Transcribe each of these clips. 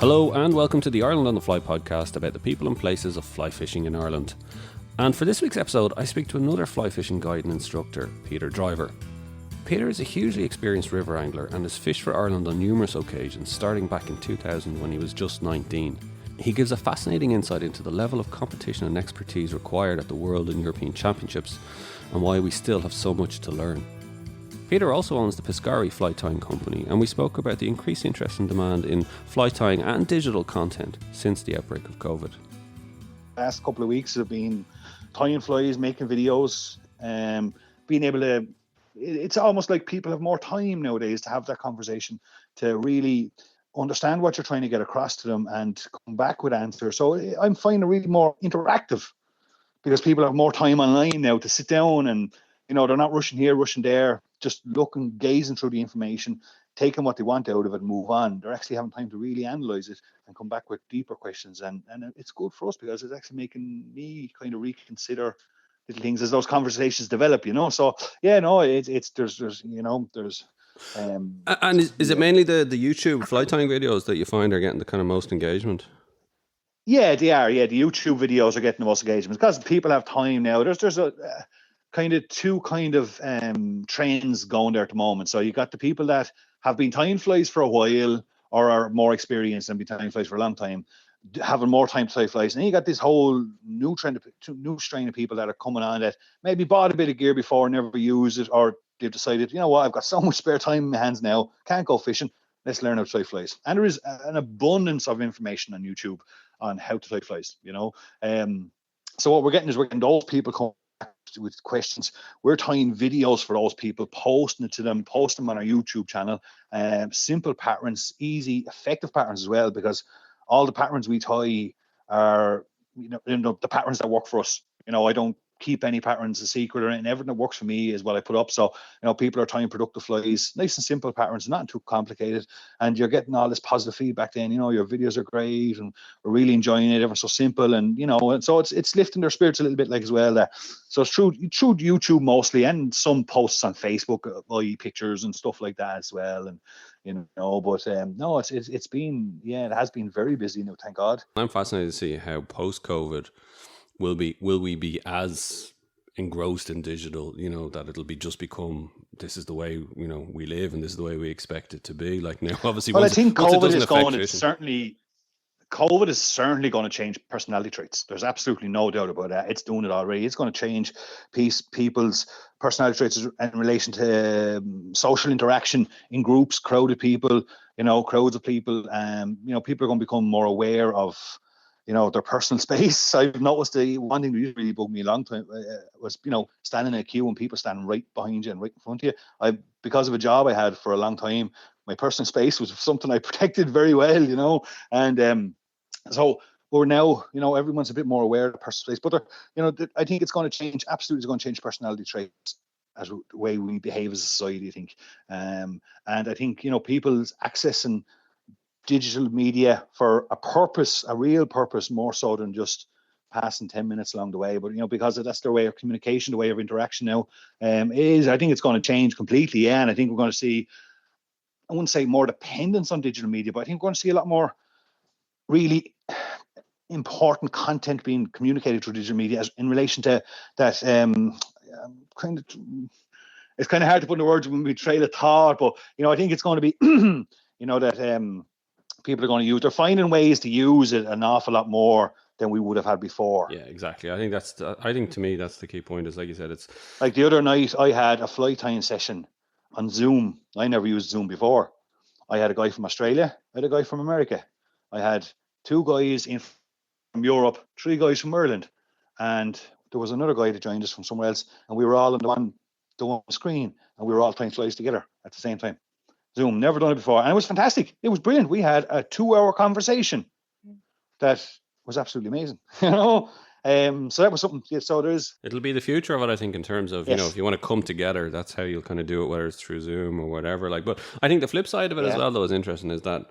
Hello and welcome to the Ireland on the Fly podcast about the people and places of fly fishing in Ireland. And for this week's episode, I speak to another fly fishing guide and instructor, Peter Driver. Peter is a hugely experienced river angler and has fished for Ireland on numerous occasions, starting back in 2000 when he was just 19. He gives a fascinating insight into the level of competition and expertise required at the World and European Championships and why we still have so much to learn. Peter also owns the Piscari Fly Tying company, and we spoke about the increased interest and demand in fly tying and digital content since the outbreak of COVID. The last couple of weeks have been tying flies, making videos, being able to, it's almost like people have more time nowadays to have that conversation, to really understand what you're trying to get across to them and come back with answers. So I'm finding it really more interactive because people have more time online now to sit down and, you know, they're not rushing here, rushing there, just looking, gazing through the information, taking what they want out of it and move on. They're actually having time to really analyze it and come back with deeper questions. And it's good for us because it's actually making me kind of reconsider little things as those conversations develop, you know. So yeah, no, it's there's you know, there's and is it mainly the YouTube fly tying videos that you find are getting the kind of most engagement? Yeah, they are. Yeah, the YouTube videos are getting the most engagement because people have time now. There's a kind of two kind of trends going there at the moment. So you got the people that have been tying flies for a while or are more experienced and been tying flies for a long time, having more time to tie flies. And then you got this whole new strain of people that are coming on that maybe bought a bit of gear before, never used it, or they've decided, you know what, I've got so much spare time in my hands now, can't go fishing, let's learn how to tie flies. And there is an abundance of information on YouTube on how to tie flies, you know. So what we're getting those people come with questions. We're tying videos for those people, posting it to them, post them on our YouTube channel. Simple patterns, easy, effective patterns as well, because all the patterns we tie are, you know, the patterns that work for us. You know, I don't keep any patterns a secret or anything. Everything that works for me is what I put up. So, you know, people are tying productive flies, nice and simple patterns, not too complicated. And you're getting all this positive feedback then, you know, your videos are great and we're really enjoying it, ever so simple. And, you know, and so it's lifting their spirits a little bit like as well. So it's through YouTube mostly, and some posts on Facebook, pictures and stuff like that as well. And, you know, but no, it's been, yeah, it has been very busy now, thank God. I'm fascinated to see how post-COVID will we be as engrossed in digital, you know, that it'll be just become, this is the way, you know, we live and this is the way we expect it to be. Like now, obviously, well, I think COVID is certainly going to change personality traits. There's absolutely no doubt about that. It's doing it already. It's going to change people's personality traits in relation to social interaction in groups, crowded people, you know, crowds of people. You know, people are going to become more aware of, you know, their personal space. I've noticed the one thing that really bugged me a long time was, you know, standing in a queue and people standing right behind you and right in front of you. Because of a job I had for a long time, my personal space was something I protected very well, you know. And so we're now, you know, everyone's a bit more aware of personal space. But, you know, I think it's going to change, absolutely it's going to change personality traits as the way we behave as a society, I think. And I think, you know, people's access and digital media for a purpose, a real purpose, more so than just passing 10 minutes along the way. But, you know, because that's their way of communication, the way of interaction now, I think it's going to change completely. Yeah. And I think we're going to see, I wouldn't say more dependence on digital media, but I think we're going to see a lot more really important content being communicated through digital media as in relation to that kind of, it's kind of hard to put in the words when we trail a thought, but, you know, I think it's going to be, you know, that people are going to use, they're finding ways to use it an awful lot more than we would have had before. Yeah, exactly. I think to me, that's the key point, is like you said, it's like the other night I had a fly tying session on Zoom. I never used Zoom before. I had a guy from Australia, I had a guy from America. I had 2 guys from Europe, 3 guys from Ireland. And there was another guy that joined us from somewhere else. And we were all on the one screen and we were all tying flies together at the same time. Zoom, never done it before. And it was fantastic. It was brilliant. We had a 2-hour conversation that was absolutely amazing. You know? So that was something. Yeah, so it'll be the future of it, I think, in terms of, you know, if you want to come together, that's how you'll kind of do it, whether it's through Zoom or whatever. Like, but I think the flip side of it as well, though, is interesting, is that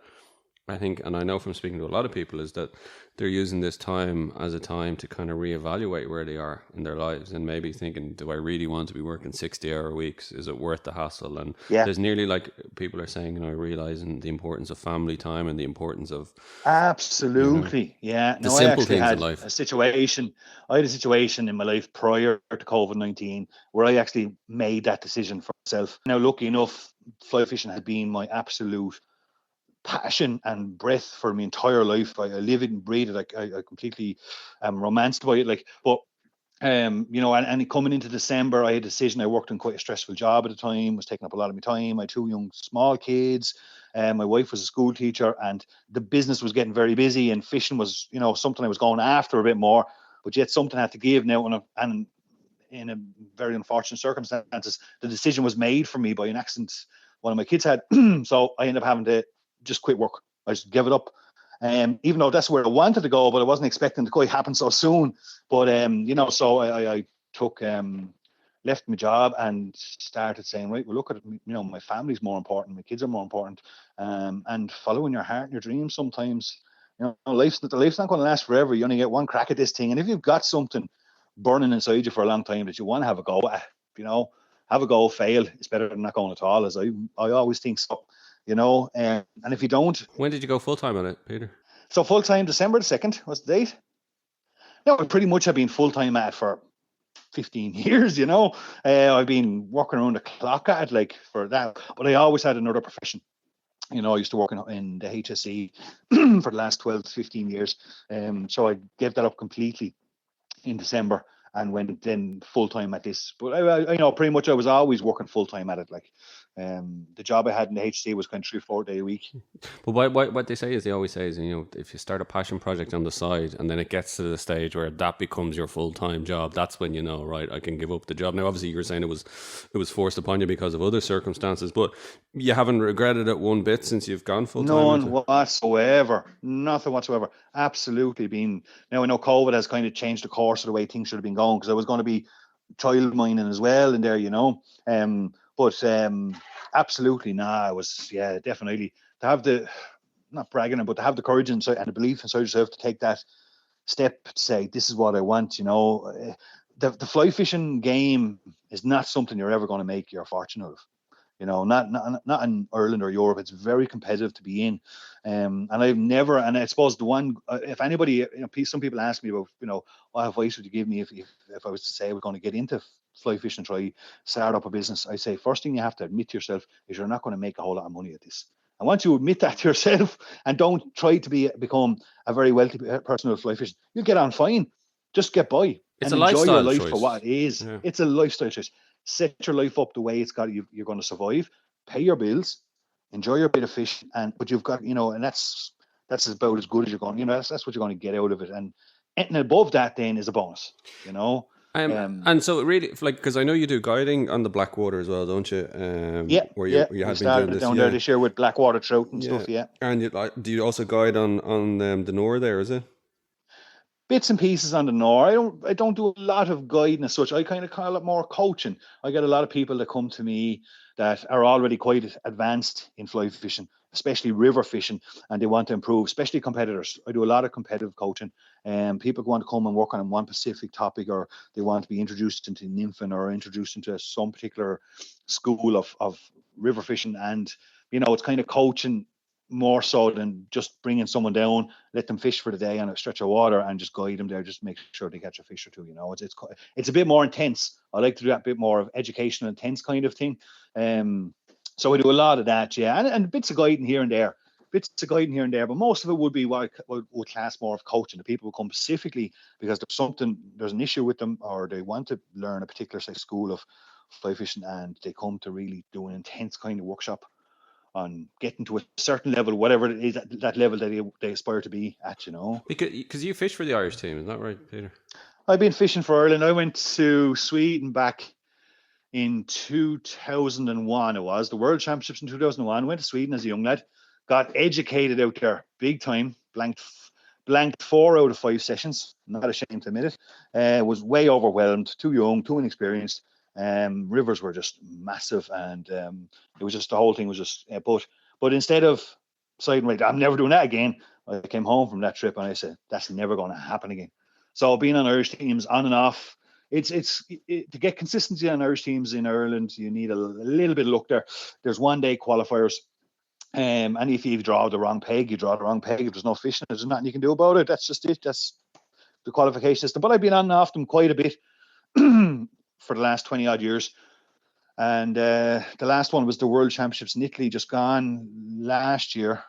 I think, and I know from speaking to a lot of people, is that they're using this time as a time to kind of reevaluate where they are in their lives and maybe thinking, do I really want to be working 60-hour weeks? Is it worth the hassle? And Yeah, there's nearly like people are saying, realizing the importance of family time and the importance of, absolutely. Yeah. the No, I simple actually things in had life. a situation. I had a situation in my life prior to COVID-19 where I actually made that decision for myself. Now, lucky enough, fly fishing has been my absolute passion and breath for my entire life. I live it and breathe it. I completely romanced by it. And coming into December, I had a decision. I worked in quite a stressful job at the time, was taking up a lot of my time. I had two young, small kids. My wife was a school teacher, and the business was getting very busy, and fishing was, something I was going after a bit more, but yet something had to give now. And in a very unfortunate circumstances, the decision was made for me by an accident one of my kids had. So I ended up having to just quit work. I just gave it up. Even though that's where I wanted to go, but I wasn't expecting it to quite happen so soon. But so I took left my job and started saying, right, well, look at it, my family's more important, my kids are more important, and following your heart and your dreams. Sometimes, life's not going to last forever. You only get one crack at this thing, and if you've got something burning inside you for a long time that you want to have a go at, have a go, fail. It's better than not going at all, as I always think so. And if you don't, When did you go full time on it, Peter? so full time December the 2nd was the date. Now I pretty much have been full time at it for 15 years. I've been working around the clock at it like for that, but I always had another profession. I used to work in the HSE for the last 12 to 15 years. So I gave that up completely in December and went then full time at this. But pretty much I was always working full time at it. Like, the job I had in the HC was kind of 3 or 4 day a week. But what they say is, they always say is, if you start a passion project on the side and then it gets to the stage where that becomes your full time job, that's when right, I can give up the job. Now, obviously, you were saying it was forced upon you because of other circumstances, but you haven't regretted it one bit since you've gone full time. None whatsoever. Nothing whatsoever. Absolutely been. Now I know COVID has kind of changed the course of the way things should have been going, because I was going to be child mining as well in there, But absolutely, I was, definitely to have the, not bragging, but to have the courage and the belief inside yourself to take that step to say, this is what I want. The fly fishing game is not something you're ever going to make your fortune out of. Not in Ireland or Europe. It's very competitive to be in. And I've never, and I suppose the one, if anybody, some people ask me about, what advice would you give me if I was to say I was going to get into fly fishing and try start up a business? I say, first thing you have to admit to yourself is you're not going to make a whole lot of money at this. And once you admit that to yourself and don't try to become a very wealthy person with fly fishing, you'll get on fine. Just get by It's and a enjoy your lifestyle life choice. for what it is. Yeah. It's a lifestyle choice. Set your life up the way it's got. You're going to survive, pay your bills, enjoy your bit of fish, but you've got, and that's about as good as you're going. That's what you're going to get out of it. And anything above that then is a bonus. And so really, like, because I know you do guiding on the Blackwater as well, don't you? Yeah, where yeah. you We have been doing started this, down there this year with Blackwater trout and stuff. Yeah. And do you also guide on the Nore there? Is it? Bits and pieces on the Nore. I don't do a lot of guiding as such. I kind of call it more coaching. I get a lot of people that come to me that are already quite advanced in fly fishing, especially river fishing, and they want to improve, especially competitors. I do a lot of competitive coaching, and people want to come and work on one specific topic, or they want to be introduced into nymphing or introduced into some particular school of river fishing. And it's kind of coaching more so than just bringing someone down, let them fish for the day on a stretch of water and just guide them there, just make sure they catch a fish or two. It's a bit more intense. I like to do that bit more of educational, intense kind of thing. So I do a lot of that, and bits of guiding here and there. But most of it would be what I would class more of coaching. The people who come specifically because there's an issue with them, or they want to learn a particular school of fly fishing, and they come to really do an intense kind of workshop on getting to a certain level, whatever it is, that level that they aspire to be at, Because you fish for the Irish team, is that right, Peter? I've been fishing for Ireland. I went to Sweden back in 2001. It was the World Championships in 2001. Went to Sweden as a young lad, got educated out there big time, blanked 4 out of 5 sessions. Not ashamed to admit it. Was way overwhelmed, too young, too inexperienced. Rivers were just massive, and it was just, the whole thing was just. But instead of deciding, right, I'm never doing that again. I came home from that trip and I said, that's never going to happen again. So being on Irish teams on and off, to get consistency on Irish teams in Ireland, you need a little bit of luck there. There's 1-day qualifiers. And if you draw the wrong peg, you draw the wrong peg. If there's no fishing, there's nothing you can do about it. That's just it. That's the qualification system. But I've been on and off them quite a bit for the last 20 odd years. And the last one was the World Championships in Italy, just gone last year.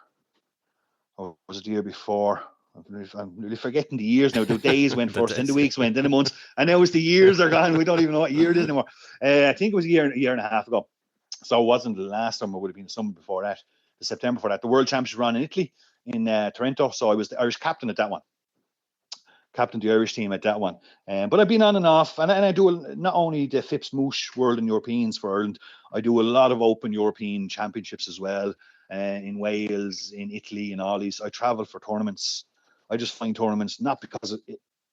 Or was it the year before? I'm really forgetting the years now. The days went first, then the weeks went, then the months, and now it's the years are gone. We don't even know what year it is anymore. I think it was a year and a half ago. So it wasn't the last summer, it would have been the summer before that, the September before that. The World Championships ran in Italy, in Trento. So I was the Irish captain at that one. Captain the Irish team at that one. But I've been on and off, and I do not only the FIPS Moosh World and Europeans for Ireland, I do a lot of Open European Championships as well, in Wales, in Italy, and all these. I travel for tournaments. I just find tournaments, not because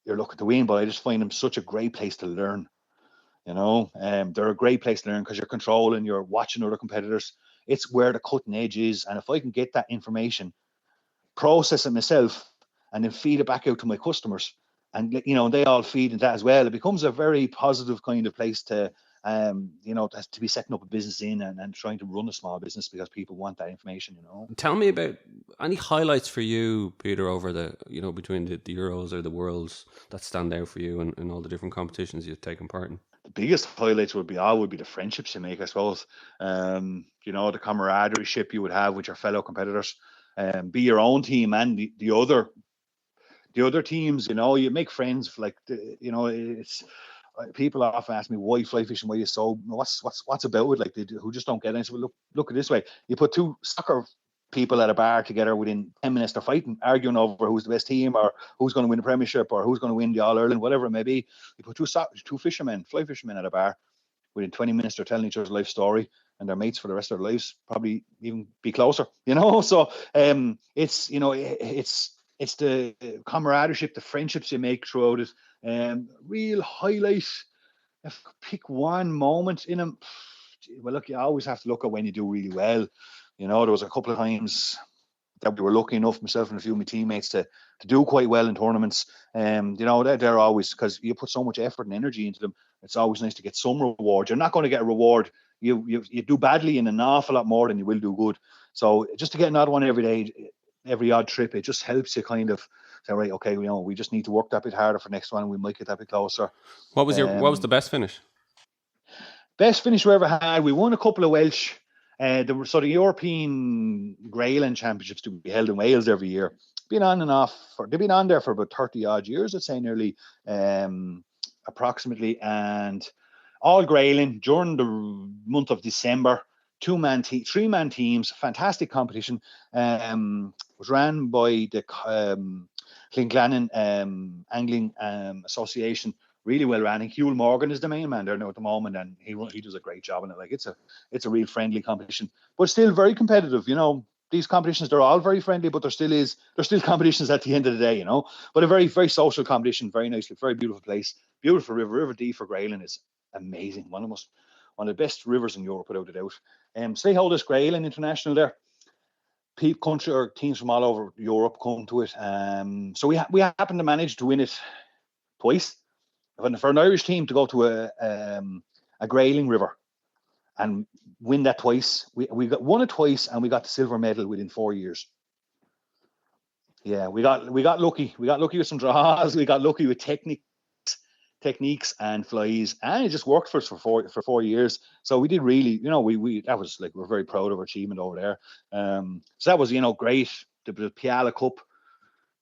you're looking to win, but I just find them such a great place to learn. They're a great place to learn because you're controlling, you're watching other competitors. It's where the cutting edge is. And if I can get that information, process it myself, and then feed it back out to my customers, and they all feed into that as well, it becomes a very positive kind of place to to be setting up a business in, and trying to run a small business, because people want that information. Tell me about any highlights for you, Peter, over the between the Euros or the Worlds that stand out for you, and all the different competitions you've taken part in. The biggest highlights would be the friendships you make, I suppose. The camaraderie you would have with your fellow competitors, be your own team and the other teams. You make friends. It's people often ask me, why fly fishing? Why you so? What's about it? Like, who just don't get it? I say, well, look at it this way. You put two soccer people at a bar together, within 10 minutes they're fighting, arguing over who's the best team, or who's going to win the Premiership, or who's going to win the All-Ireland, whatever it may be. You put two fly fishermen at a bar, within 20 minutes they're telling each other's life story, and they're mates for the rest of their lives, probably even be closer. So it's the camaraderie, the friendships you make throughout it. Real highlight, if I pick one moment in them, well, look, you always have to look at when you do really well. There was a couple of times that we were lucky enough, myself and a few of my teammates, to do quite well in tournaments. They're always, because you put so much effort and energy into them, it's always nice to get some reward. You're not going to get a reward. You do badly in an awful lot more than you will do good. So just to get another one every day, every odd trip, it just helps you kind of say, right, okay, we just need to work that bit harder for next one, and we might get that bit closer. What was the best finish? Best finish we ever had, we won a couple of Welsh. The European Greyland Championships to be held in Wales every year. Been on and off. They've been on there for about 30 odd years, I'd say, nearly, approximately. And all Greyland during the month of December. 3-man teams, fantastic competition. Was ran by the Clinglannon Angling Association. Really well ran. And Hugh Morgan is the main man there now at the moment, and he does a great job in it. Like, it's a real friendly competition, but still very competitive. These competitions, they're all very friendly, but there's still competitions at the end of the day. But a very, very social competition, very nicely, very beautiful place, beautiful river. River Dee for Greyland is amazing. One of the best rivers in Europe, without a doubt. So they hold this Greyland International there. Country or teams from all over Europe come to it. So we happen to manage to win it twice. For an Irish team to go to a Grayling River and win that twice, we won it twice, and we got the silver medal within 4 years. Yeah, we got lucky. We got lucky with some draws. We got lucky with techniques and flies, and it just worked for us for 4 years. So we did really, that was like, we're very proud of our achievement over there. So that was great. The Piala Cup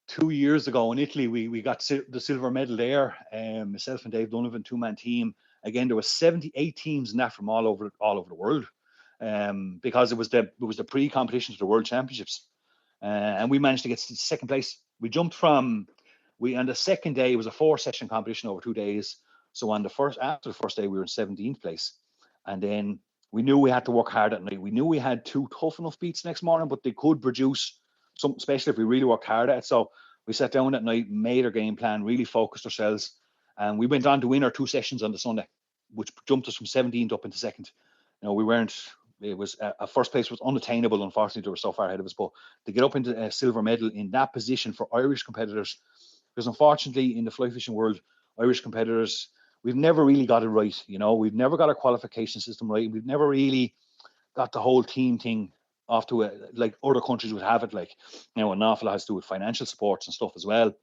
2 years ago in Italy, we got the silver medal there. Myself and Dave Donovan, 2-man team. Again, there was 78 teams in that from all over the world, because it was the pre-competition to the World Championships, and we managed to get second place. We jumped on the second day, it was a 4-session competition over 2 days. So after the first day, we were in 17th place, and then we knew we had to work hard at night. We knew we had 2 tough enough beats next morning, but they could produce something, especially if we really worked hard at it. So we sat down at night, made our game plan, really focused ourselves, and we went on to win our 2 sessions on the Sunday, which jumped us from 17th up into second. We weren't it was a first place was unattainable. Unfortunately, they were so far ahead of us. But to get up into a silver medal in that position for Irish competitors, because unfortunately in the fly fishing world, Irish competitors, we've never really got it right. We've never got our qualification system right. We've never really got the whole team thing off to it like other countries would have it. Like, an awful lot has to do with financial supports and stuff as well.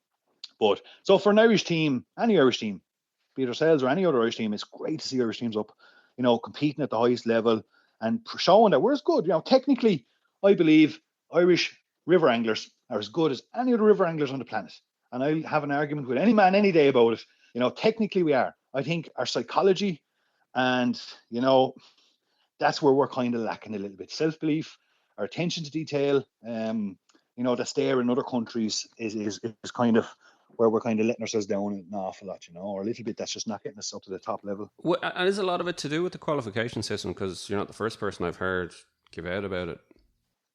But so for an Irish team, any Irish team, be it ourselves or any other Irish team, it's great to see Irish teams up, competing at the highest level and showing that we're as good. Technically, I believe Irish river anglers are as good as any other river anglers on the planet. And I'll have an argument with any man any day about it. Technically we are. I think our psychology and, that's where we're kind of lacking a little bit. Self-belief, our attention to detail, that's there in other countries is kind of where we're kind of letting ourselves down an awful lot, or a little bit that's just not getting us up to the top level. Well, and is a lot of it to do with the qualification system? Because you're not the first person I've heard give out about it.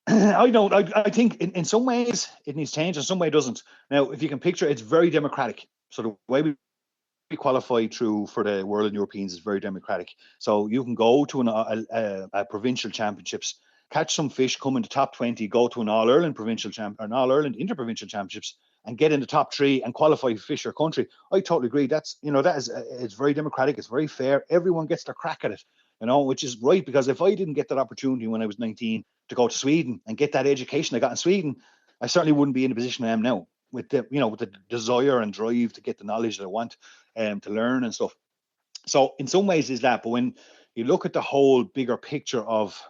I think in some ways it needs change, in some way it doesn't. Now, if you can picture, it's very democratic. So the way we qualify through for the World and Europeans is very democratic. So you can go to a provincial championships, catch some fish, come in the top 20, go to an All-Ireland provincial an All-Ireland interprovincial championships, and get in the top 3 and qualify for fish your country. I totally agree. That's it's very democratic. It's very fair. Everyone gets their crack at it, which is right, because if I didn't get that opportunity when I was 19 to go to Sweden and get that education I got in Sweden, I certainly wouldn't be in the position I am now with the desire and drive to get the knowledge that I want to learn and stuff. So in some ways is that, but when you look at the whole bigger picture of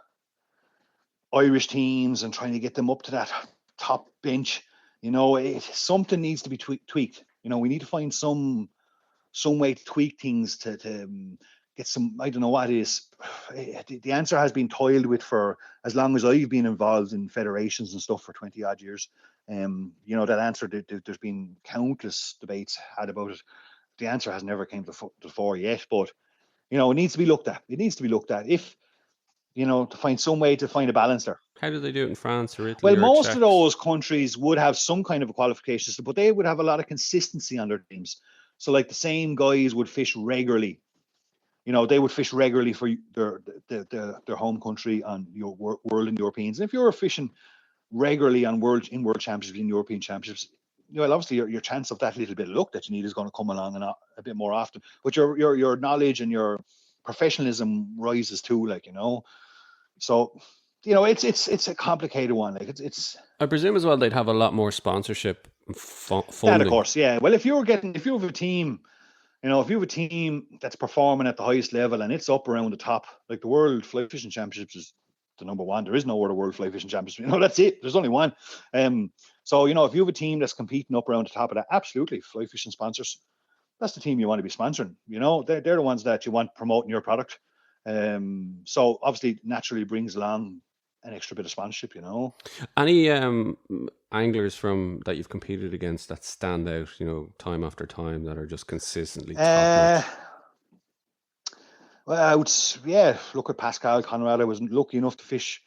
Irish teams and trying to get them up to that top bench, something needs to be tweaked. We need to find some way to tweak things to get some, I don't know what it is. The answer has been toiled with for as long as I've been involved in federations and stuff for 20 odd years. That answer, there's been countless debates had about it. The answer has never came to the fore yet, but it needs to be looked at. It needs to be looked at if to find some way to find a balance there. How do they do it in France or Italy? Well, most of those countries would have some kind of a qualification system, but they would have a lot of consistency on their teams. So like the same guys would fish regularly. They would fish regularly for their home country on your World and Europeans. And if you're fishing regularly on world championships and European championships, obviously your chance of that little bit of luck that you need is going to come along and a bit more often. But your knowledge and your professionalism rises too, So, it's a complicated one. It's. I presume as well they'd have a lot more sponsorship funding. That, of course, yeah. Well, if you have a team, if you have a team that's performing at the highest level and it's up around the top, like the World Fly Fishing Championships is the number one. There is no other World Fly Fishing Championships. That's it. There's only one. So, if you have a team that's competing up around the top of that, absolutely, fly fishing sponsors, that's the team you want to be sponsoring. They're the ones that you want promoting your product. So obviously naturally brings along an extra bit of sponsorship, Any anglers from that you've competed against that stand out, time after time, that are just consistently top notch? Well, I would, look at Pascal Conrad. I was lucky enough to fish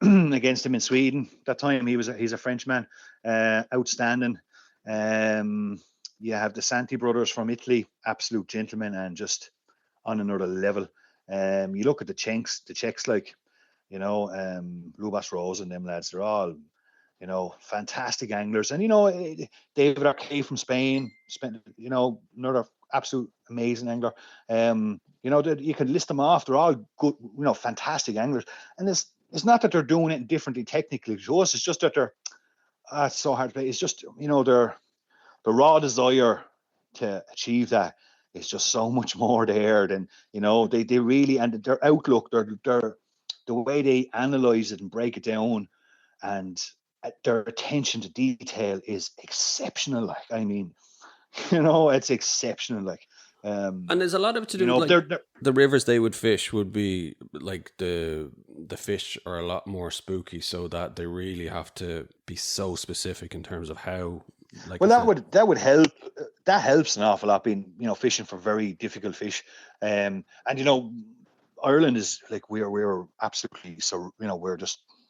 against him in Sweden. That time he's a Frenchman, outstanding. You have the Santi brothers from Italy, absolute gentlemen and just on another level. You look at the Czechs like, Lubas Rose and them lads, they're all, fantastic anglers. And, David Arquet from Spain, another absolute amazing angler. You can list them off. They're all good, fantastic anglers. And it's not that they're doing it differently technically to us. It's just that it's so hard to play. It's just, the raw desire to achieve that is just so much more there than, they really, and their outlook, their the way they analyze it and break it down, and their attention to detail is exceptional. Like, I mean, it's exceptional. Like, and there's a lot of it to do with the rivers they would fish would be like the fish are a lot more spooky, so that they really have to be so specific in terms of how. Like, well, that would help. That helps an awful lot. Being fishing for very difficult fish, and Ireland is like we're absolutely so we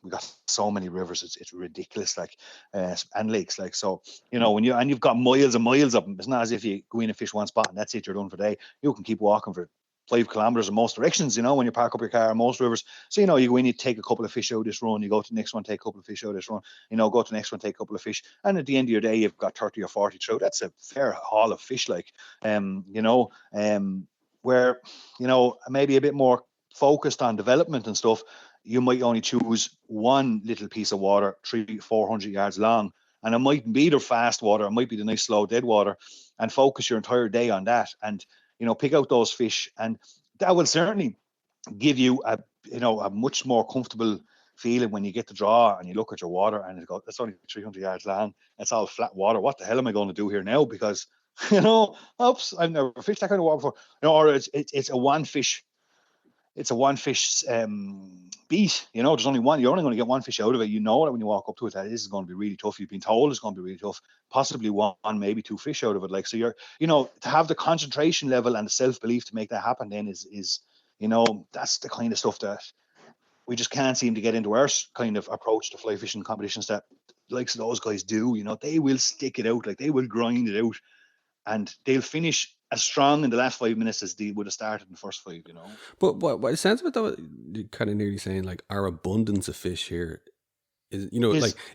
got so many rivers. It's ridiculous, like and lakes, like so. When you've got miles and miles of them, it's not as if you go in and fish one spot and that's it. You're done for the day. You can keep walking for 5 kilometers in most directions, when you park up your car in most rivers. So, you go in, you take a couple of fish out of this run, you go to the next one, take a couple of fish out of this run, go to the next one, take a couple of fish. And at the end of your day, you've got 30 or 40 trout. That's a fair haul of fish, where, maybe a bit more focused on development and stuff, you might only choose one little piece of water, 300-400 yards long. And it might be the fast water, it might be the nice slow dead water, and focus your entire day on that. And, pick out those fish. And that will certainly give you a much more comfortable feeling when you get the draw and you look at your water and you go, that's only 300 yards long. It's all flat water. What the hell am I going to do here now? Because, oops, I've never fished that kind of water before. Or it's a one fish. It's a one fish beat. There's only one. You're only going to get one fish out of it. That when you walk up to it, that this is going to be really tough. You've been told it's going to be really tough. Possibly one, maybe 2 fish out of it. So you're, to have the concentration level and the self-belief to make that happen then is that's the kind of stuff that we just can't seem to get into our kind of approach to fly fishing competitions that likes those guys do. They will stick it out, they will grind it out, and they'll finish as strong in the last 5 minutes as they would have started in the first 5. But what it sounds about though, you're kind of nearly saying our abundance of fish here is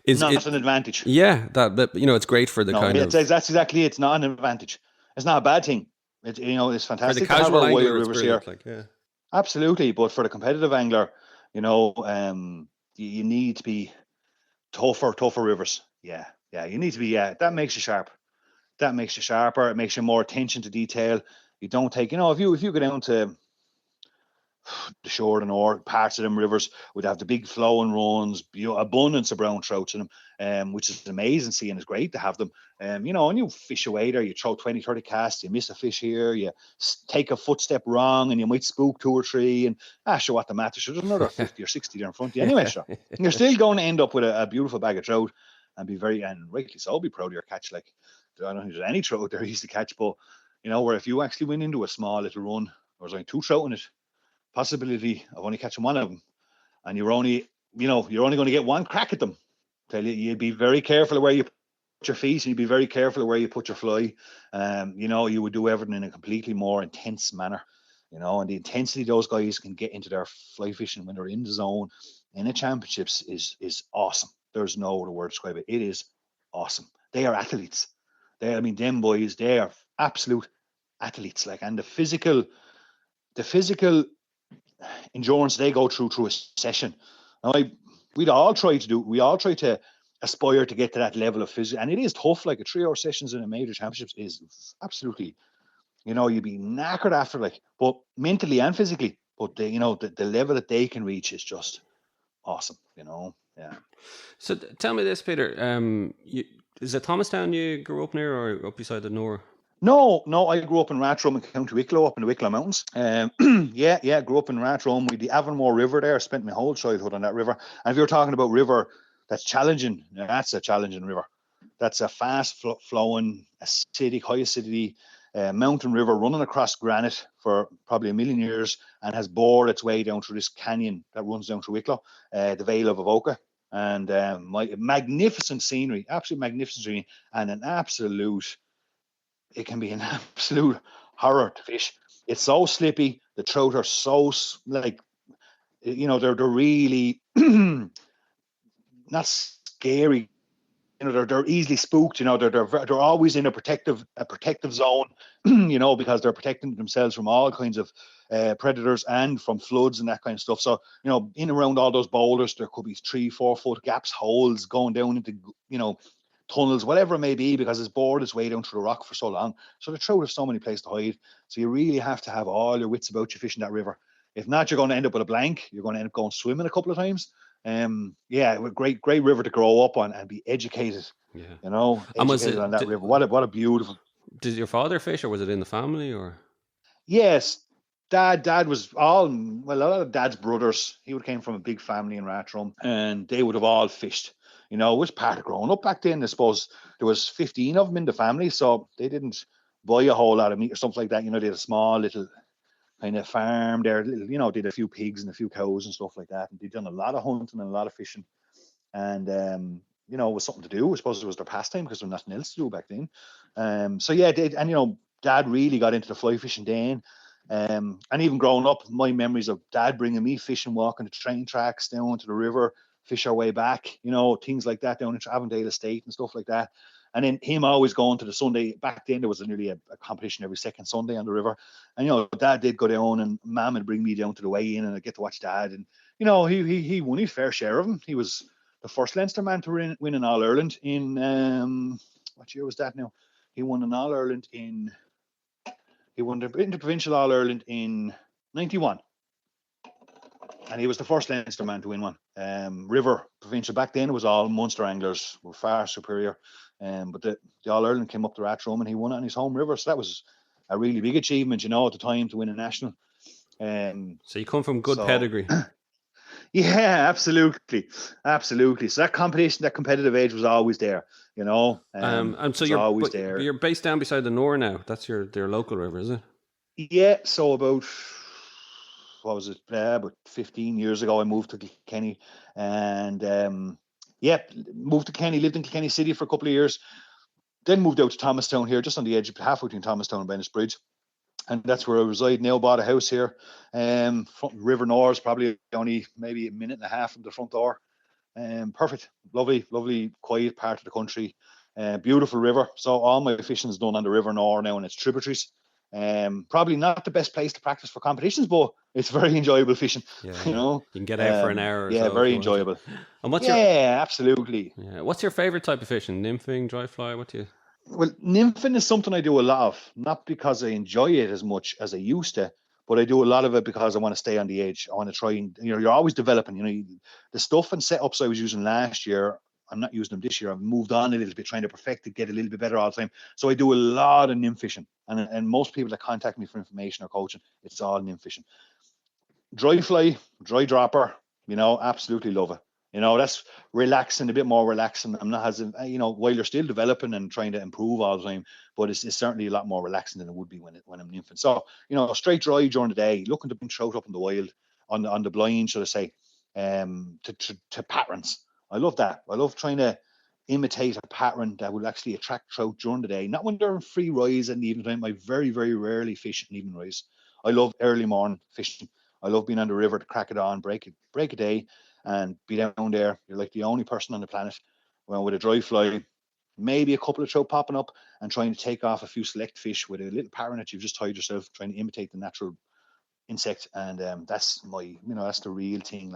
is not an advantage. Yeah, that it's great for the that's exactly it. It's not an advantage. It's not a bad thing. It's fantastic for the casual to have our angler, wild rivers here. Yeah. Absolutely, but for the competitive angler, you need to be tougher rivers. Yeah, you need to be. That makes you sharp. That makes you sharper. It makes you more attention to detail. You don't take, if you go down to the shore and or parts of them rivers would have the big flowing runs, abundance of brown trouts in them, which is amazing seeing. It's great to have them. And you fish away there, you throw 20, 30 casts, you miss a fish here, you take a footstep wrong and you might spook 2 or 3 and sure what the matter. There's another 50 or 60 there in front of you. Anyway, sure. You're still going to end up with a beautiful bag of trout and and rightly so, be proud of your catch. I don't think there's any trout there easy to catch, but where if you actually went into a small little run, there's only 2 trout in it, possibility of only catching one of them, and you're only going to get one crack at them. Tell you, you'd be very careful of where you put your feet, and you'd be very careful of where you put your fly. You would do everything in a completely more intense manner. And the intensity those guys can get into their fly fishing when they're in the zone in the championships is awesome. There's no other word to describe it. It is awesome. They are athletes. Them boys, they are absolute athletes. And the physical endurance they go through a session. We all try to aspire to get to that level of physical, and it is tough. A 3-hour sessions in a major championships is absolutely, you'd be knackered after, but mentally and physically. But the level that they can reach is just awesome. Yeah. So tell me this, Peter. Is it Thomastown you grew up near, or up beside the Nore? No, I grew up in Rathdrum in County Wicklow, up in the Wicklow Mountains. Grew up in Rathdrum with the Avonmore River there. Spent my whole childhood on that river. And if you're talking about river that's challenging, that's a challenging river. That's a fast flowing, acidic, high acidity mountain river running across granite for probably 1 million years and has bored its way down through this canyon that runs down through Wicklow, the Vale of Avoca. And magnificent scenery, absolute magnificent scenery, and it can be an absolute horror to fish. It's so slippy. The trout are so they're really not scary. They're easily spooked. They're always in a protective zone. Because they're protecting themselves from all kinds of predators and from floods and that kind of stuff. So in and around all those boulders, there could be 3-4 foot gaps, holes going down into tunnels, whatever it may be, because it's bored its way down through the rock for so long. So the trout have so many places to hide. So you really have to have all your wits about you fishing that river. If not, you're going to end up with a blank. You're going to end up going swimming a couple of times. Great river to grow up on and be educated. Yeah. Educated on that river. What a beautiful. Did your father fish, or was it in the family, or? Yes. Dad was a lot of Dad's brothers. He came from a big family in Rathdrum, and they would have all fished. It was part of growing up back then. I suppose there was 15 of them in the family, so they didn't buy a whole lot of meat or something like that. They had a small little kind of farm there, did a few pigs and a few cows and stuff like that. And they'd done a lot of hunting and a lot of fishing. And, it was something to do. I suppose it was their pastime because there was nothing else to do back then. Dad really got into the fly fishing then. And even growing up, my memories of Dad bringing me fishing, walking the train tracks down to the river, fish our way back, things like that down in Avondale Estate and stuff like that. And then him always going to the Sunday. Back then, there was nearly a competition every second Sunday on the river. And, Dad did go down, and Mum would bring me down to the weigh-in, and I'd get to watch Dad. And, he won his fair share of them. He was the first Leinster man to win an All-Ireland in, what year was that now? He won an All-Ireland he won the Interprovincial All-Ireland in 91. And he was the first Leinster man to win one. River Provincial, back then it was all Munster anglers, were far superior. But the All-Ireland came up the Rathdrum and he won it on his home river. So that was a really big achievement, at the time, to win a national. So you come from good pedigree. Yeah, absolutely. So that competition, that competitive edge was always there, and so you're always there. You're based down beside the Nore now. That's their local river, is it? Yeah. So about, about 15 years ago, I moved to Kilkenny, and moved to Kilkenny, lived in Kilkenny City for a couple of years, then moved out to Thomastown here, just on the edge, halfway between Thomastown and Bennettsbridge. And that's where I reside now. Bought a house here. River Nore is probably only maybe a minute and a half from the front door. Perfect, lovely, quiet part of the country. Beautiful river. So all my fishing is done on the River Nore now and its tributaries. Probably not the best place to practice for competitions, but it's very enjoyable fishing. Yeah, you can get out for an hour. Or so very enjoyable. And absolutely. Yeah, what's your favorite type of fishing? Nymphing, dry fly? What do you? Well, nymphing is something I do a lot of, not because I enjoy it as much as I used to, but I do a lot of it because I want to stay on the edge. I want to try and, you're always developing, the stuff and setups I was using last year, I'm not using them this year. I've moved on a little bit, trying to perfect it, get a little bit better all the time. So I do a lot of nymph fishing. And most people that contact me for information or coaching, it's all nymph fishing. Dry fly, dry dropper, absolutely love it. That's relaxing, a bit more relaxing. I'm not as, while you're still developing and trying to improve all the time, but it's certainly a lot more relaxing than it would be when I'm nymphing. So, straight dry during the day, looking to bring trout up in the wild, on the blind, should I say, to patterns. I love that. I love trying to imitate a pattern that will actually attract trout during the day, not when they're in free rise in the evening time. I very, very rarely fish in evening rise. I love early morning fishing. I love being on the river to crack it on, break a day, and be down there. You're like the only person on the planet, with a dry fly, maybe a couple of trout popping up, and trying to take off a few select fish with a little pattern that you've just tied yourself, trying to imitate the natural insect. And that's that's the real thing,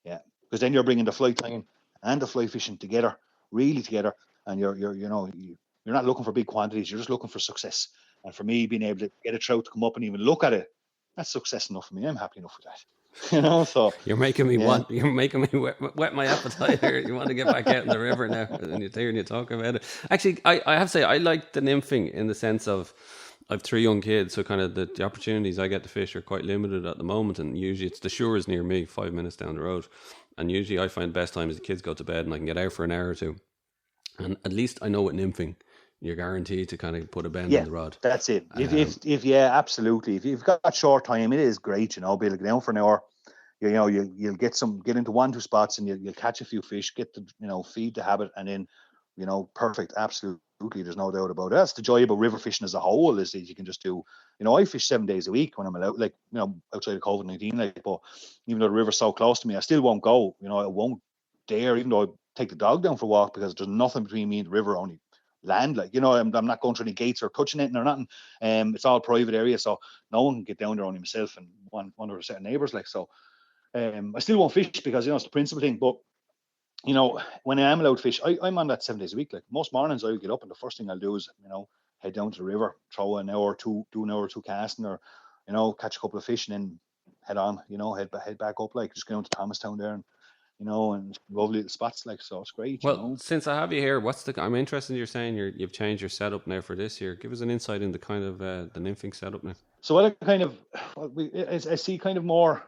because then you're bringing the fly tying and the fly fishing together, really together, and you're not looking for big quantities. You're just looking for success. And for me, being able to get a trout to come up and even look at it, that's success enough for me. I'm happy enough with that. So you're making me wet my appetite here. You want to get back out in the river now, and you're hearing you talk about it. Actually, I have to say I like the nymphing in the sense of I've 3 young kids, so kind of the opportunities I get to fish are quite limited at the moment, and usually it's the shores near me, 5 minutes down the road, and usually I find the best time is the kids go to bed and I can get out for an hour or two, and at least I know with nymphing you're guaranteed to kind of put a bend on the rod. That's it. If absolutely. If you've got short time, it is great, be able to get down for an hour. You'll get into 1-2 spots and you'll catch a few fish, get to, feed the habit, and then, perfect. Absolutely. There's no doubt about it. That's the joy about river fishing as a whole, is that you can just do, I fish 7 days a week when I'm allowed, outside of COVID-19, but even though the river's so close to me, I still won't go, I won't dare, even though I take the dog down for a walk, because there's nothing between me and the river, only land. I'm not going through any gates or touching it or nothing. It's all private area, so no one can get down there, only myself and one or a set of neighbours. So I still won't fish because it's the principal thing. But when I am allowed to fish, I'm on that 7 days a week. Like most mornings, I'll get up and the first thing I'll do is head down to the river, throw an hour or two, do an hour or two casting, or catch a couple of fish, and then head on. Head back up, just go down to Thomastown there, and and lovely little spots, so it's great. Well, since I have you here, I'm interested in you're saying you've changed your setup now for this year. Give us an insight into kind of the nymphing setup now. So I see kind of more.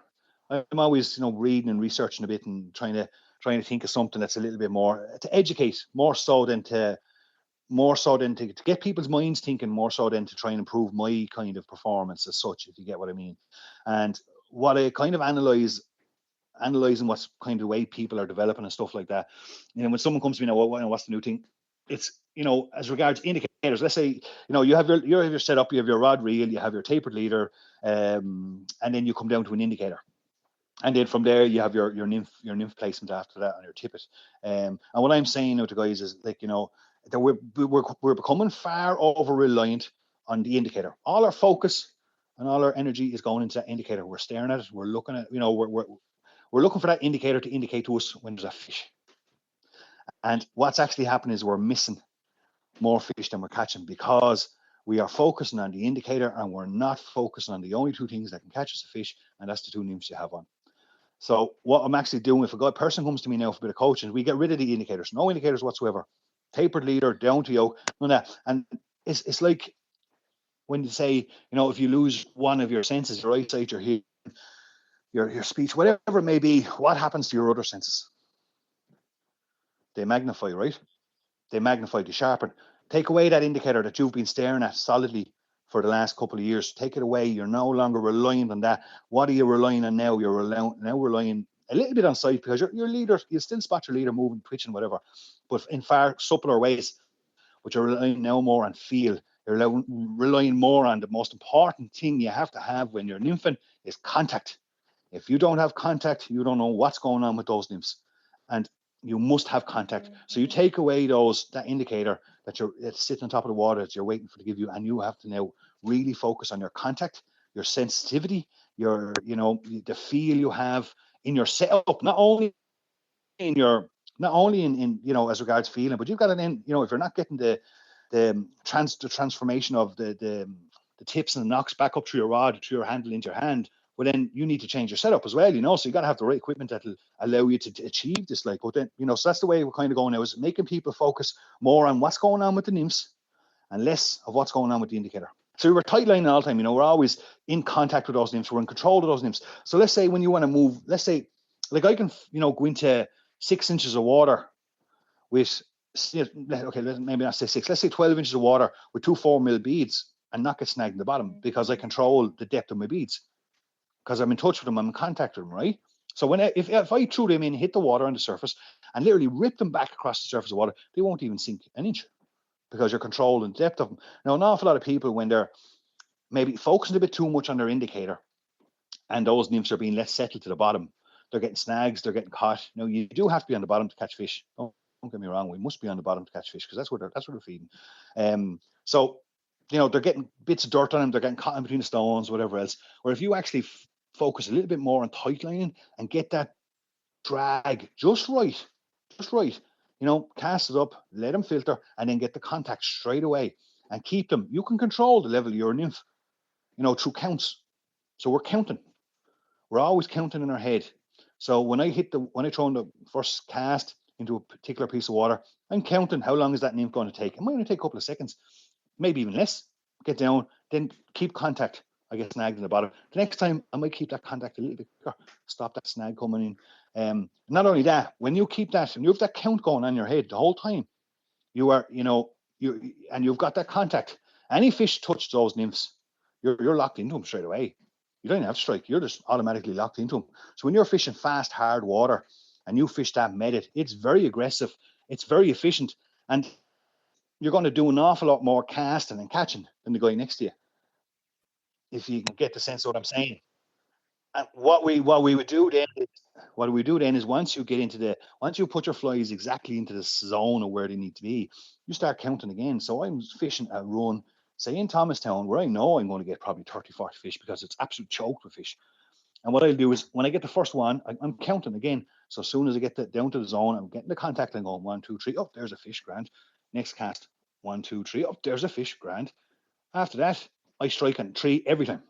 I'm always reading and researching a bit and trying to think of something that's a little bit more to educate, more so than to get people's minds thinking, more so than to try and improve my kind of performance as such, if you get what I mean. And what I kind of analyzing what's kind of the way people are developing and stuff like that. When someone comes to me now, what's the new thing? it's, as regards indicators, let's say, you have your setup, you have your rod reel, you have your tapered leader, and then you come down to an indicator. And then from there, you have your nymph placement after that on your tippet. And what I'm saying now to guys is, like, that we're becoming far over reliant on the indicator. All our focus and all our energy is going into that indicator. We're staring at it. We're looking at, we're looking for that indicator to indicate to us when there's a fish. And what's actually happening is we're missing more fish than we're catching, because we are focusing on the indicator and we're not focusing on the only two things that can catch us a fish, and that's the two nymphs you have on. So what I'm actually doing, if a person comes to me now for a bit of coaching, we get rid of the indicators, no indicators whatsoever, tapered leader, down to yoke, none of that. And it's like when you say, if you lose one of your senses, your eyesight, your hearing, your speech, whatever it may be, what happens to your other senses? They magnify, right? They magnify, they sharpen. Take away that indicator that you've been staring at solidly for the last couple of years. Take it away. You're no longer relying on that. What are you relying on now? You're now relying a little bit on sight, because your leader, you still spot your leader moving, twitching, whatever, but in far subtler ways. But you're relying now more on feel. You're relying more on the most important thing you have to have when you're nymphing is contact. If you don't have contact, you don't know what's going on with those nymphs. And you must have contact. So you take away that indicator it's sitting on top of the water that you're waiting for to give you, and you have to now really focus on your contact, your sensitivity, the feel you have in your setup, not only in as regards feeling, but you've got if you're not getting the transformation of the tips and the knocks back up through your rod, through your handle into your hand, well, then you need to change your setup as well, so you got to have the right equipment that'll allow you to achieve this. But then, so that's the way we're kind of going now, is making people focus more on what's going on with the nymphs and less of what's going on with the indicator. So we're tight lining all the time, we're always in contact with those nymphs, we're in control of those nymphs. So let's say when you want to move, let's say, like I can, go into 6 inches of water with, okay, maybe not say 6, let's say 12 inches of water with 2 4mm beads and not get snagged in the bottom, because I control the depth of my beads, because I'm in touch with them, I'm in contact with them, right? So if I threw them in, hit the water on the surface and literally rip them back across the surface of water, they won't even sink an inch, because you're controlling the depth of them. Now, an awful lot of people, when they're maybe focusing a bit too much on their indicator and those nymphs are being less settled to the bottom, they're getting snags, they're getting caught. Now, you do have to be on the bottom to catch fish. Don't get me wrong, we must be on the bottom to catch fish, because that's where they're feeding. So, they're getting bits of dirt on them, they're getting caught in between the stones, whatever else. Or if you actually focus a little bit more on tight lining and get that drag just right, cast it up, let them filter, and then get the contact straight away and keep them. You can control the level of your nymph, through counts. So we're counting. We're always counting in our head. So when I throw in the first cast into a particular piece of water, I'm counting how long is that nymph going to take. It might only take a couple of seconds, maybe even less. Get down, then keep contact. I get snagged in the bottom. The next time, I might keep that contact a little bit quicker, stop that snag coming in. Not only that, when you keep that and you have that count going on your head the whole time, you are, and you've got that contact. Any fish touch those nymphs, you're locked into them straight away. You don't even have to strike. You're just automatically locked into them. So when you're fishing fast, hard water and you fish that meted, it's very aggressive. It's very efficient. And you're going to do an awful lot more casting and catching than the guy next to you, if you can get the sense of what I'm saying. And what we would do then is once you put your flies exactly into the zone of where they need to be, you start counting again. So I'm fishing a run, say in Thomastown, where I know I'm going to get probably 30, 40 fish, because it's absolutely choked with fish. And what I'll do is, when I get the first one, I'm counting again. So as soon as I get down to the zone, I'm getting the contact and going 1, 2, 3. Oh, there's a fish, grand. Next cast, 1, 2, 3. Oh, there's a fish, grand. After that, I strike on 3 every time.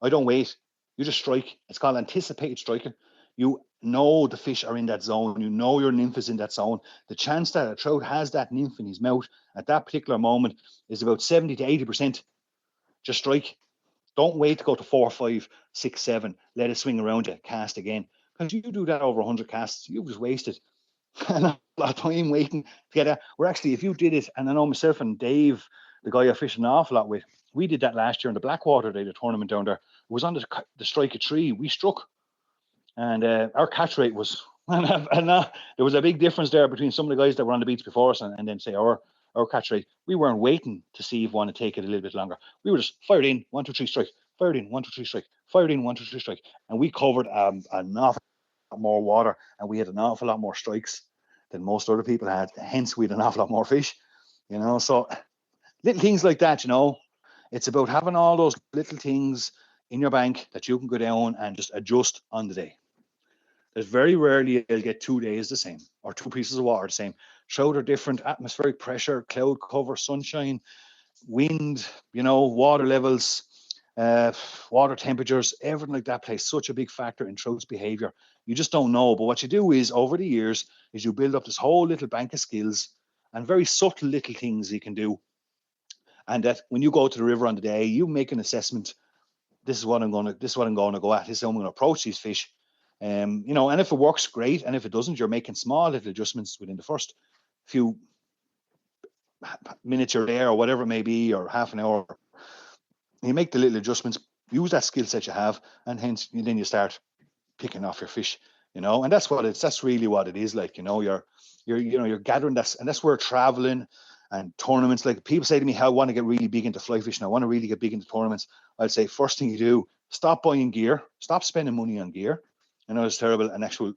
I don't wait. You just strike. It's called anticipated striking. You know the fish are in that zone. You know your nymph is in that zone. The chance that a trout has that nymph in his mouth at that particular moment is about 70 to 80%. Just strike. Don't wait to go to 4, 5, 6, 7. Let it swing around you. Cast again. Because you do that over 100 casts, you've just wasted a lot of time waiting to get that. We're actually, if you did it, and I know myself and Dave, the guy I fish an awful lot with, we did that last year in the Blackwater Day, the tournament down there. It was on the strike of 3. We struck, and our catch rate was And there was a big difference there between some of the guys that were on the beach before us and then say our catch rate. We weren't waiting to see if we want to take it a little bit longer. We were just fired in, 1, 2, 3 strike, fired in, 1, 2, 3 strike, fired in, 1, 2, 3 strike, and we covered an awful lot more water, and we had an awful lot more strikes than most other people had. Hence, we had an awful lot more fish. So little things like that. It's about having all those little things in your bank that you can go down and just adjust on the day. There's very rarely you'll get 2 days the same or 2 pieces of water the same. Trout are different, atmospheric pressure, cloud cover, sunshine, wind, water levels, water temperatures, everything like that plays such a big factor in trout's behavior. You just don't know. But what you do is over the years is you build up this whole little bank of skills and very subtle little things you can do. And that when you go to the river on the day, you make an assessment. This is what I'm going to go at. This is how I'm going to approach these fish. And if it works, great. And if it doesn't, you're making small little adjustments within the first few minutes you're there or whatever it may be, or half an hour. You make the little adjustments, use that skill set you have, and hence then you start picking off your fish, and that's really what it is like. You're gathering that, and that's where traveling and tournaments, like people say to me, how I want to get really big into fly fishing, I want to really get big into tournaments. I'd say first thing you do, stop buying gear, stop spending money on gear. I know it's terrible, and actual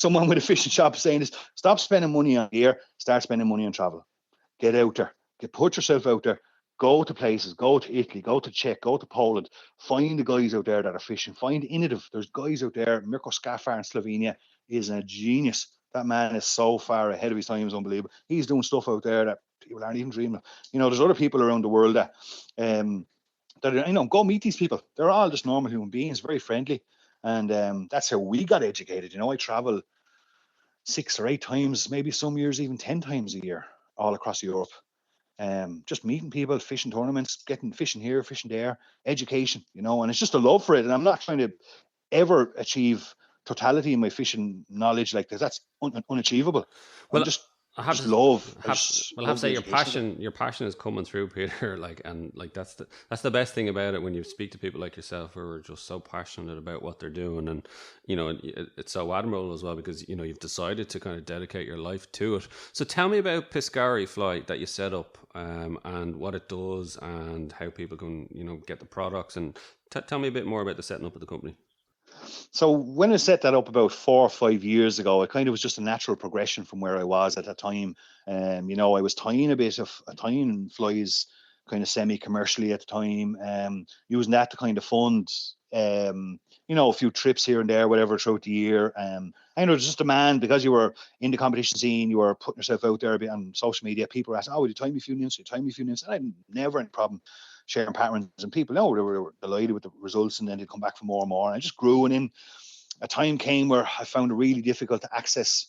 someone with a fishing shop is saying this, stop spending money on gear, start spending money on travel. Get out there, put yourself out there, go to places, go to Italy, go to Czech, go to Poland, find the guys out there that are fishing, find innovative. There's guys out there. Mirko Skafar in Slovenia is a genius. That man is so far ahead of his time, it's unbelievable. He's doing stuff out there that people aren't even dreaming of. There's other people around the world that go meet these people. They're all just normal human beings, very friendly. And that's how we got educated. I travel 6 or 8 times, maybe some years even 10 times a year, all across Europe. Just meeting people, fishing tournaments, getting fishing here, fishing there, education, and it's just a love for it. And I'm not trying to ever achieve totality in my fishing knowledge like this. That's unachievable. Well, I have to say your passion is coming through, Peter. That's the best thing about it when you speak to people like yourself who are just so passionate about what they're doing, and it's so admirable as well because you've decided to kind of dedicate your life to it. So tell me about Piscari Fly that you set up, and what it does, and how people can get the products, and tell me a bit more about the setting up of the company. So when I set that up about 4 or 5 years ago, it kind of was just a natural progression from where I was at that time. I was tying flies kind of semi-commercially at the time, using that to kind of fund, a few trips here and there, whatever, throughout the year. I know it's just demand because you were in the competition scene, you were putting yourself out there a bit on social media. People were asking, "Oh, would you tie me a few nymphs? And I had never any problem sharing patterns, and people they were delighted with the results, and then they'd come back for more and more. And I just grew, and then a time came where I found it really difficult to access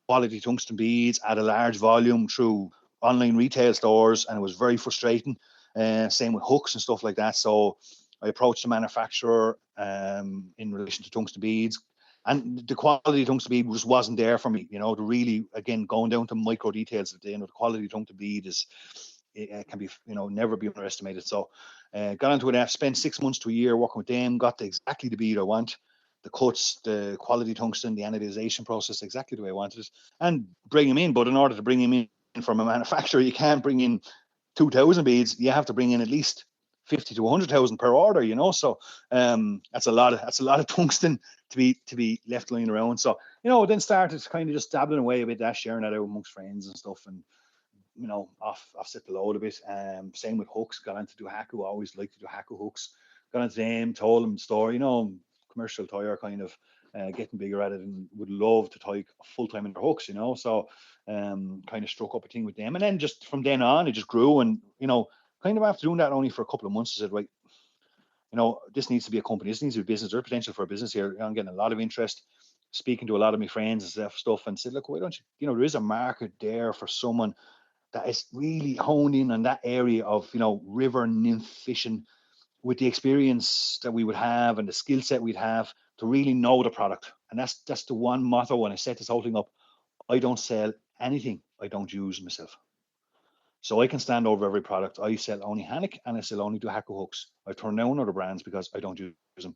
quality tungsten beads at a large volume through online retail stores, and it was very frustrating. Same with hooks and stuff like that. So I approached the manufacturer in relation to tungsten beads, and the quality tungsten bead just wasn't there for me. To really, again, going down to micro details, the quality tungsten bead it can be, never be underestimated. So got into it. I spent 6 months to a year working with them, got exactly the bead I want, the cuts, the quality tungsten, the anodization process, exactly the way I wanted it, and bring them in. But in order to bring them in from a manufacturer, you can't bring in 2,000 beads. You have to bring in at least 50 to 100,000 per order, So that's a lot of tungsten to be left lying around. So, then started kind of just dabbling away a bit, sharing that out amongst friends and stuff, and offset the load a bit. Same with hooks. Got into Duhaku. Always liked to do Haku hooks. Got into them. Told them the story. Commercial tire kind of getting bigger at it, and would love to tie full time in their hooks. So kind of struck up a thing with them, and then just from then on, it just grew. And kind of after doing that only for a couple of months, I said, right, this needs to be a company. This needs to be business. There's potential for a business here. I'm getting a lot of interest. Speaking to a lot of my friends and stuff, and said, look, why don't you? There is a market there for someone that is really honed in on that area of, river nymph fishing, with the experience that we would have and the skill set we'd have to really know the product. And that's the one motto when I set this whole thing up. I don't sell anything I don't use myself. So I can stand over every product. I sell only Hanik, and I sell only Duhaku hooks. I turn down other brands because I don't use them.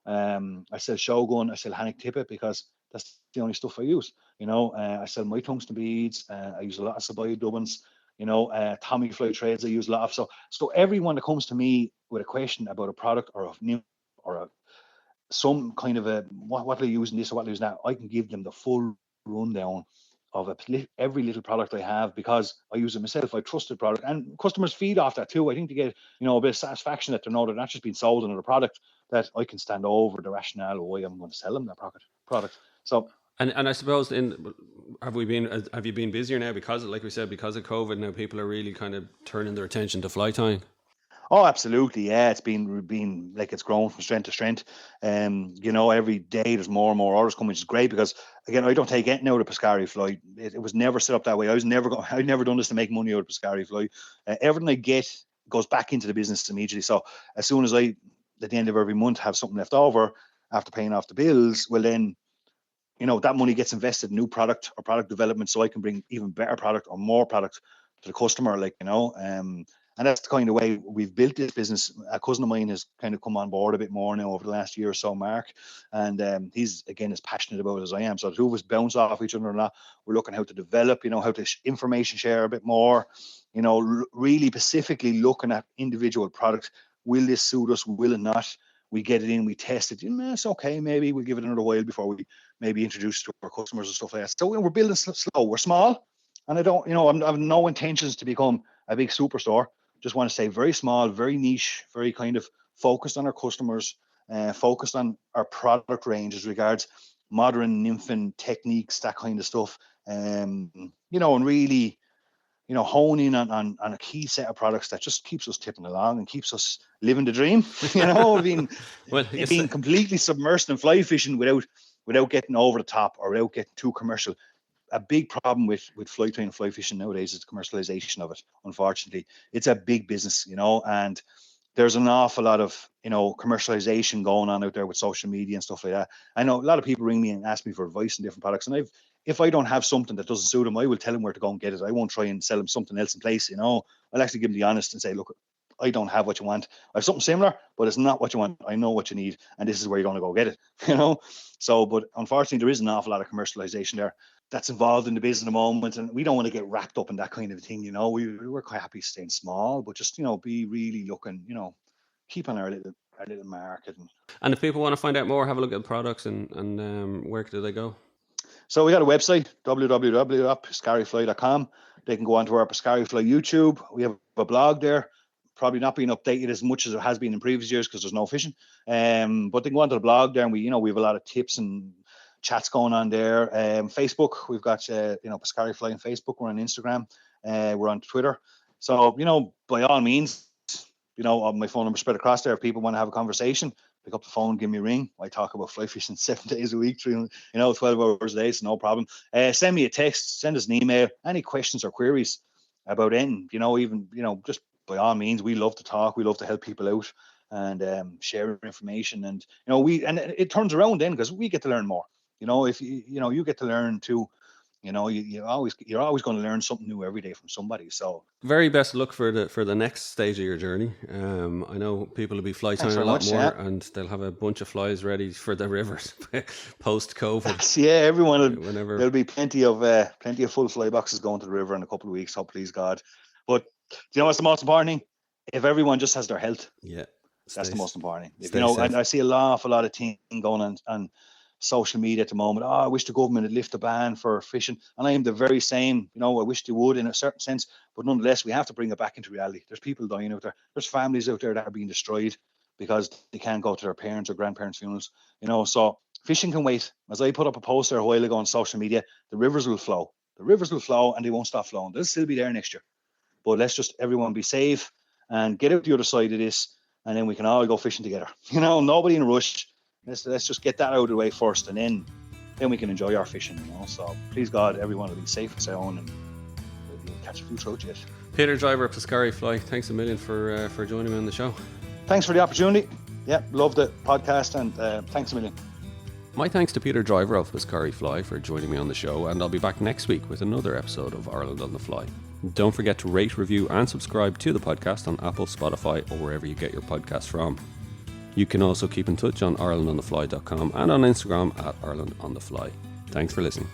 I sell Shogun, I sell Hanik Tippet because That's the only stuff I use. I sell my tungsten beads. I use a lot of Sabaya dubbins. Tommy fly trades I use a lot of. So everyone that comes to me with a question about a product or a new or some kind of what they're using this or what they're using that, I can give them the full rundown of every little product I have, because I use it myself. I trust the product, and customers feed off that too. I think they get a bit of satisfaction that they know they're not just being sold another product, that I can stand over the rationale of why I'm going to sell them that product. So. And I suppose have you been busier now because, like we said, because of COVID? Now people are really kind of turning their attention to fly tying. Oh, absolutely. Yeah, it's been like it's grown from strength to strength. Every day there's more and more orders coming, which is great, because again, I don't take anything out of Piscari Fly. It was never set up that way. I've never done this to make money out of Piscari Fly. Everything I get goes back into the business immediately. So as soon as I, at the end of every month, have something left over after paying off the bills, well then, that money gets invested in new product or product development, so I can bring even better product or more product to the customer, and that's the kind of way we've built this business. A cousin of mine has kind of come on board a bit more now over the last year or so, Mark, and he's again as passionate about it as I am. So the two of us bounce off each other a lot. We're looking how to develop, how to information share a bit more, really specifically looking at individual products. Will this suit us? Will it not? We get it in, we test it. It's okay. Maybe we'll give it another while before we maybe introduce it to our customers and stuff like that. So we're building slow. We're small, and I have no intentions to become a big superstore. Just want to stay very small, very niche, very kind of focused on our customers, focused on our product range as regards modern nymphing techniques, that kind of stuff. And really, hone in on a key set of products that just keeps us tipping along and keeps us living the dream. Being completely submersed in fly fishing without getting over the top or without getting too commercial. A big problem with fly tying and fly fishing nowadays is the commercialization of it. Unfortunately, it's a big business, and there's an awful lot of commercialization going on out there with social media and stuff like that. I know a lot of people ring me and ask me for advice on different products, and if I don't have something that doesn't suit them, I will tell them where to go and get it. I won't try and sell them something else in place. I'll actually give them the honest and say, look, I don't have what you want. I have something similar, but it's not what you want. I know what you need, and this is where you're going to go get it. So, but unfortunately, there is an awful lot of commercialization there that's involved in the business at the moment, and we don't want to get wrapped up in that kind of thing. We're quite happy staying small, but just be really looking, keep on our little market. And if people want to find out more, have a look at the products, and where do they go? So we got a website, www.piscarifly.com. They can go onto our Piscari Fly YouTube. We have a blog there, probably not being updated as much as it has been in previous years because there's no fishing. But they can go onto the blog there, and we have a lot of tips and chats going on there. Facebook, we've got Piscari Fly on Facebook. We're on Instagram. We're on Twitter. So by all means, my phone number spread across there. If people want to have a conversation, pick up the phone, give me a ring. I talk about fly fishing 7 days a week, 12 hours a day, so no problem. Send me a text, send us an email. Any questions or queries about anything, just by all means, we love to talk. We love to help people out and share information. And it turns around then because we get to learn more. If you get to learn too. You're always going to learn something new every day from somebody. So very best luck for the next stage of your journey. I know people will be fly tying a lot more, and they'll have a bunch of flies ready for the rivers post COVID. Yeah, everyone. There'll be plenty of full fly boxes going to the river in a couple of weeks. So please God. But what's the most important thing? If everyone just has their health, that's the most important thing. And I see an awful lot of things going on social media at the moment. I wish the government had lifted the ban for fishing, and I am the very same. I wish they would in a certain sense, but nonetheless, we have to bring it back into reality. There's people dying out there. There's families out there that are being destroyed because they can't go to their parents' or grandparents' funerals. So fishing can wait. As I put up a post there a while ago on social media, the rivers will flow. The rivers will flow, and they won't stop flowing. They'll still be there next year. But let's just everyone be safe and get out the other side of this, and then we can all go fishing together. Nobody in a rush. Let's just get that out of the way first, and then we can enjoy our fishing. So please God, everyone will be safe and sound, and we'll catch a few trout yet. Peter Driver, Piscari Fly, thanks a million for joining me on the show. Thanks for the opportunity. Yeah, love the podcast, and thanks a million. My thanks to Peter Driver of Piscari Fly for joining me on the show, and I'll be back next week with another episode of Ireland on the Fly. Don't forget to rate, review and subscribe to the podcast on Apple, Spotify or wherever you get your podcasts from. You can also keep in touch on IrelandOnTheFly.com and on Instagram at IrelandOnTheFly. Thanks for listening.